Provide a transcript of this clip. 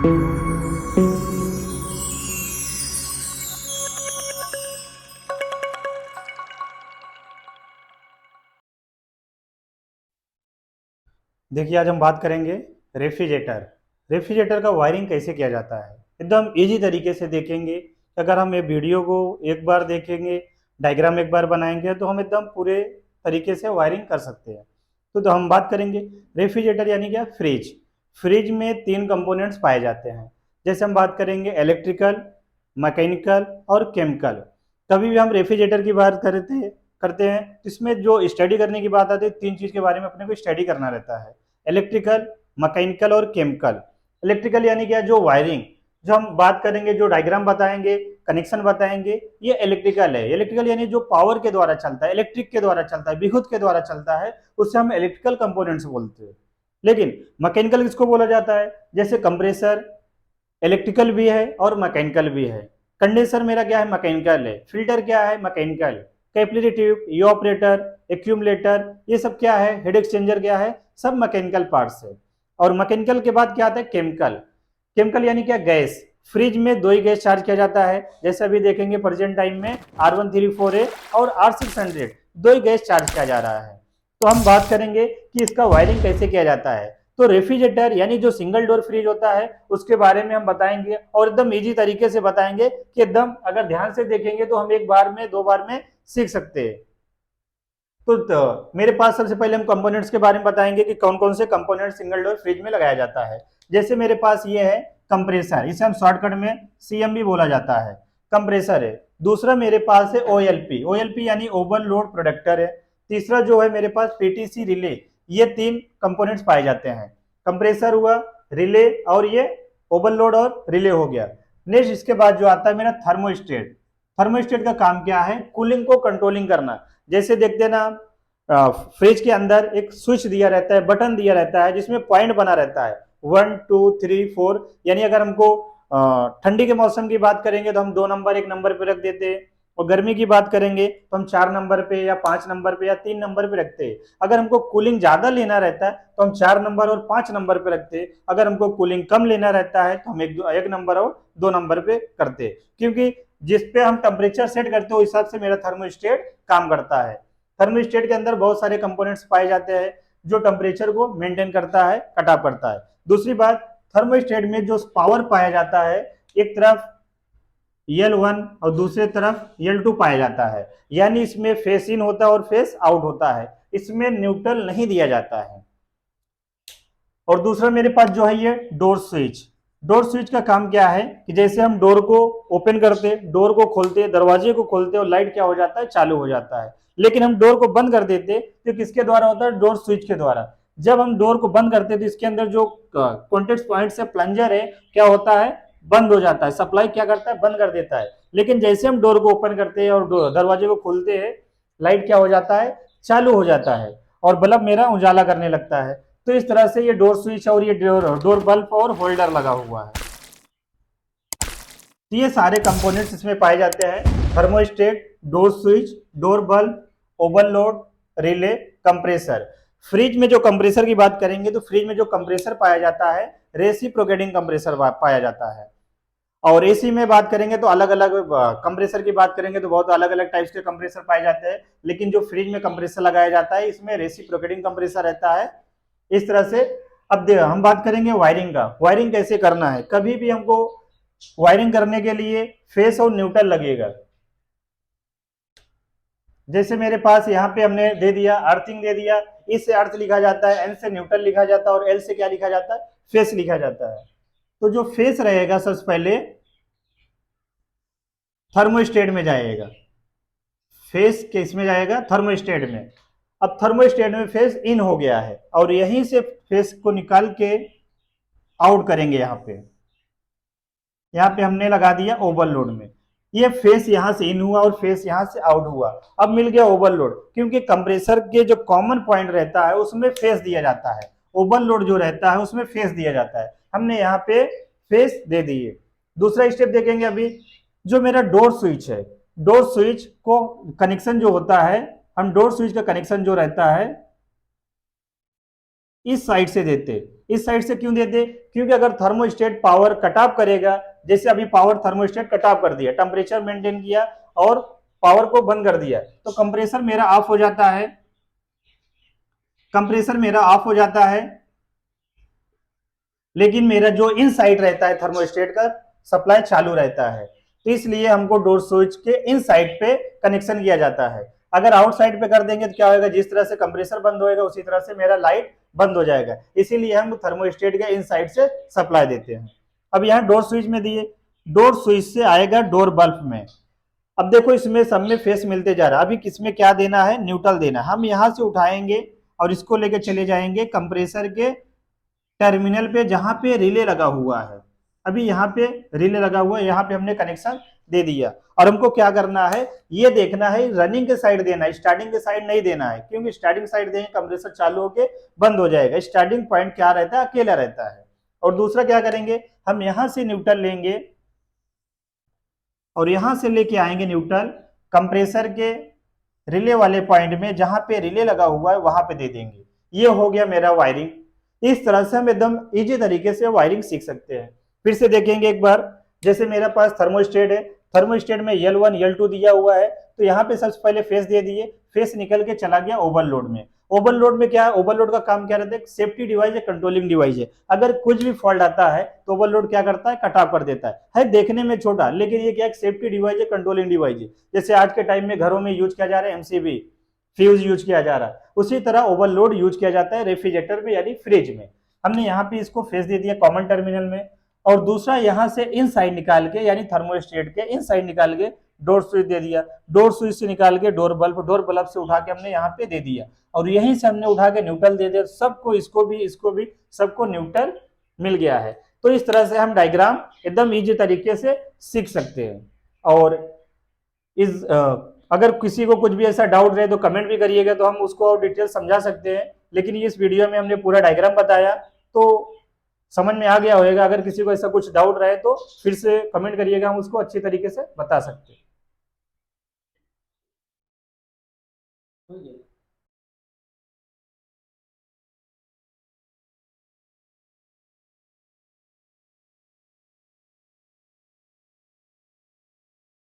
देखिए, आज हम बात करेंगे रेफ्रिजरेटर। रेफ्रिजरेटर का वायरिंग कैसे किया जाता है, एकदम इजी तरीके से देखेंगे। अगर हम ये वीडियो को एक बार देखेंगे, डायग्राम एक बार बनाएंगे, तो हम एकदम पूरे तरीके से वायरिंग कर सकते हैं। तो हम बात करेंगे रेफ्रिजरेटर यानी क्या, फ्रिज। फ्रिज में तीन कंपोनेंट्स पाए जाते हैं। जैसे हम बात करेंगे इलेक्ट्रिकल, मैकेनिकल और केमिकल। कभी भी हम रेफ्रिजरेटर की बात करते हैं तो इसमें जो स्टडी करने की बात आती है, तीन चीज के बारे में अपने को स्टडी करना रहता है: इलेक्ट्रिकल, मैकेनिकल और केमिकल। इलेक्ट्रिकल यानी क्या, जो वायरिंग, जो हम बात करेंगे, जो डायग्राम बताएंगे, कनेक्शन बताएंगे, ये इलेक्ट्रिकल है। इलेक्ट्रिकल यानी जो पावर के द्वारा चलता है, इलेक्ट्रिक के द्वारा चलता है, विद्युत के द्वारा चलता है, उससे हम इलेक्ट्रिकल कंपोनेंट्स बोलते हैं। लेकिन मैकेनिकल किसको बोला जाता है? जैसे कंप्रेसर इलेक्ट्रिकल भी है और मैकेनिकल भी है। कंडेंसर मेरा क्या है, मैकेनिकल है। फिल्टर क्या है, मैकेनिकल। कैपिलरी ट्यूब, ई ऑपरेटर, एक्यूमुलेटर, ये सब क्या है, हेड एक्सचेंजर क्या है, सब मैकेनिकल पार्ट्स है। और मैकेनिकल के बाद क्या आता है, केमिकल। केमिकल यानी क्या, गैस। फ्रिज में दो ही गैस चार्ज किया जाता है, जैसे अभी देखेंगे प्रेजेंट टाइम में R134A और R600, दो ही गैस चार्ज किया जा रहा है। तो हम बात करेंगे कि इसका वायरिंग कैसे किया जाता है। तो रेफ्रिजरेटर यानी जो सिंगल डोर फ्रिज होता है, उसके बारे में हम बताएंगे और एकदम इजी तरीके से बताएंगे कि एकदम अगर ध्यान से देखेंगे तो हम एक बार में, दो बार में सीख सकते हैं। तो मेरे पास सबसे पहले हम कंपोनेंट्स के बारे में बताएंगे कि कौन कौन से कंपोनेंट सिंगल डोर फ्रिज में लगाया जाता है। जैसे मेरे पास ये है कंप्रेसर, इसे हम शॉर्टकट में सीएम भी बोला जाता है, कंप्रेसर है। दूसरा मेरे पास है ओएलपी, ओएलपी यानी ओवन लोड प्रोडक्टर है। तीसरा जो है मेरे पास पीटीसी रिले। ये तीन कंपोनेंट्स पाए जाते हैं, कंप्रेसर हुआ, रिले और ये ओवरलोड और रिले हो गया। नेक्स्ट इसके बाद जो आता है मेरा थर्मोस्टेट। थर्मोस्टेट का काम क्या है, कूलिंग को कंट्रोलिंग करना। जैसे देखते ना, फ्रिज के अंदर एक स्विच दिया रहता है, बटन दिया रहता है, जिसमें पॉइंट बना रहता है 1 2 3 4। यानी अगर हमको ठंडी के मौसम की बात करेंगे तो हम 2 नंबर 1 नंबर पे रख देते हैं, और गर्मी की बात करेंगे तो हम 4 नंबर पे या 5 नंबर पे या 3 नंबर पे रखते हैं। अगर हमको कूलिंग ज्यादा लेना रहता है तो हम 4 नंबर और 5 नंबर पे रखते हैं। अगर हमको कूलिंग कम लेना रहता है तो हम 1 नंबर और 2 नंबर पे करते हैं, क्योंकि जिस पे हम टेम्परेचर सेट करते हो, हिसाब से मेरा थर्मोस्टेट काम करता है। थर्मोस्टेट के अंदर बहुत सारे कंपोनेंट्स पाए जाते हैं जो टेम्परेचर को मेंटेन करता है, कटा पड़ता है। दूसरी बात, थर्मोस्टेट में जो पावर पाया जाता है, एक तरफ L1 और दूसरे तरफ L2 पाया जाता है। यानी इसमें फेस इन होता है और फेस आउट होता है, इसमें न्यूट्रल नहीं दिया जाता है। और दूसरा मेरे पास जो है ये डोर स्विच। डोर स्विच का काम क्या है कि जैसे हम डोर को ओपन करते, डोर को खोलते, दरवाजे को खोलते और लाइट क्या हो जाता है, चालू हो जाता है। लेकिन हम डोर को बंद कर देते तो किसके द्वारा होता है, डोर स्विच के द्वारा। जब हम डोर को बंद करते तो इसके अंदर जो कॉन्टेक्ट पॉइंट से प्लंजर है, क्या होता है, बंद हो जाता है। सप्लाई क्या करता है, बंद कर देता है। लेकिन जैसे हम डोर को ओपन करते हैं और दरवाजे को खोलते हैं, लाइट क्या हो जाता है, चालू हो जाता है, और बल्ब मेरा उजाला करने लगता है। तो इस तरह से ये डोर स्विच और ये डोर बल्ब और होल्डर लगा हुआ है। तो ये सारे कंपोनेंट्स इसमें पाए जाते हैं: thermostat, door switch, door bulb, overload, relay, compressor. Fridge में जो कंप्रेसर की बात करेंगे तो फ्रिज में जो कंप्रेसर पाया जाता है, रेसिप्रोकेटिंग कंप्रेसर पाया जाता है। और एसी में बात करेंगे तो अलग अलग कंप्रेसर की बात करेंगे तो बहुत अलग अलग टाइप्स के कंप्रेसर पाए जाते हैं। लेकिन जो फ्रिज में कंप्रेसर लगाया जाता है, इसमें रेसिप्रोकेटिंग कंप्रेसर रहता है। इस तरह से अब हम बात करेंगे वायरिंग का। वायरिंग कैसे करना है, कभी भी हमको वायरिंग करने के लिए फेस और न्यूट्रल लगेगा। जैसे मेरे पास यहाँ पे हमने दे दिया, अर्थिंग दे दिया, इस से अर्थ लिखा जाता है, एन से न्यूट्रल लिखा जाता है और एल से क्या लिखा जाता है, फेस लिखा जाता है। तो जो फेस रहेगा सबसे पहले थर्मोस्टेट में जाएगा, फेस किस में जाएगा, थर्मोस्टेट में। अब थर्मोस्टेट में फेस इन हो गया है और यहीं से फेस को निकाल के आउट करेंगे। यहाँ पे हमने लगा दिया ओवरलोड में। ये फेस यहां से इन हुआ और फेस यहां से आउट हुआ। अब मिल गया ओवरलोड, क्योंकि कंप्रेसर के जो कॉमन पॉइंट रहता है उसमें फेस दिया जाता है, ओवरलोड जो रहता है उसमें फेस दिया जाता है। हमने यहाँ पे फेस दे दिए। दूसरा स्टेप देखेंगे अभी, जो मेरा डोर स्विच है, डोर स्विच को कनेक्शन जो होता है, हम डोर स्विच का कनेक्शन जो रहता है, इस साइड से देते। इस साइड से क्यों देते? क्योंकि अगर थर्मोस्टेट पावर कट ऑफ करेगा, जैसे अभी पावर थर्मोस्टेट कट ऑफ कर दिया, टेम्परेचर मेंटेन किया और पावर को बंद कर दिया, तो कंप्रेसर मेरा ऑफ हो जाता है, कंप्रेसर मेरा ऑफ हो जाता है, लेकिन मेरा जो इन साइड रहता है थर्मोस्टेट का सप्लाई चालू रहता है। तो इसलिए हमको डोर स्विच के इन साइड पे कनेक्शन किया जाता है। अगर आउटसाइड पे कर देंगे तो क्या होगा, जिस तरह से कंप्रेसर बंद होएगा उसी तरह से मेरा लाइट बंद हो जाएगा। इसीलिए हम थर्मोस्टेट के इन साइड से सप्लाई देते हैं। अब यहाँ डोर स्विच में दिए, डोर स्विच से आएगा डोर बल्ब में। अब देखो इसमें सब में फेस मिलते जा रहा है। अभी किसमें क्या देना है, न्यूट्रल देना। हम यहाँ से उठाएंगे और इसको लेके चले जाएंगे कंप्रेसर के टर्मिनल पे जहां पे रिले लगा हुआ है। अभी यहाँ पे रिले लगा हुआ है, यहाँ पे हमने कनेक्शन दे दिया। और हमको क्या करना है, ये देखना है रनिंग के साइड देना है, स्टार्टिंग के साइड नहीं देना है, क्योंकि स्टार्टिंग साइड देंगे कंप्रेसर चालू होके बंद हो जाएगा। स्टार्टिंग पॉइंट क्या रहता है, अकेला रहता है। और दूसरा क्या करेंगे, हम यहां से न्यूट्रल लेंगे और यहां से लेके आएंगे न्यूट्रल कंप्रेसर के रिले वाले पॉइंट में, जहां पे रिले लगा हुआ है वहां पे दे देंगे। ये हो गया मेरा वायरिंग। इस तरह से हम एकदम इजी तरीके से वायरिंग सीख सकते हैं। फिर से देखेंगे एक बार, जैसे मेरे पास थर्मोस्टेट है, थर्मोस्टेट में L1 L2 दिया हुआ है, तो यहाँ पे सबसे पहले फेस दे दिए, फेस निकल के चला गया ओवरलोड में। ओवरलोड में क्या है, ओवरलोड का काम क्या रहता है, सेफ्टी डिवाइस है, कंट्रोलिंग डिवाइस है। अगर कुछ भी फॉल्ट आता है तो ओवरलोड क्या करता है, कट ऑफ कर देता है देखने में छोटा, लेकिन ये क्या है, सेफ्टी डिवाइस है, कंट्रोलिंग डिवाइस है। जैसे आज के टाइम में घरों में यूज किया जा रहा है MCB फ्यूज यूज किया जा रहा है, उसी तरह ओवरलोड यूज किया जाता है रेफ्रिजरेटर में यानी फ्रिज में। हमने यहाँ पे इसको फेस दे दिया कॉमन टर्मिनल में, और दूसरा यहाँ से इन साइड निकाल के यानी थर्मोस्टेट के इन साइड निकाल के डोर स्विच दे दिया। डोर स्विच से निकाल के डोर बल्ब से उठा के हमने यहाँ पे दे दिया, और यहीं से हमने उठा के न्यूट्रल दे दिया। सबको, इसको भी सबको न्यूट्रल मिल गया है। तो इस तरह से हम डायग्राम एकदम इजी तरीके से सीख सकते हैं। और इस अगर किसी को कुछ भी ऐसा डाउट रहे तो कमेंट भी करिएगा, तो हम उसको और डिटेल समझा सकते हैं। लेकिन इस वीडियो में हमने पूरा डायग्राम बताया, तो समझ में आ गया होगा। अगर किसी को ऐसा कुछ डाउट रहे तो फिर से कमेंट करिएगा, हम उसको अच्छी तरीके से बता सकते हैं।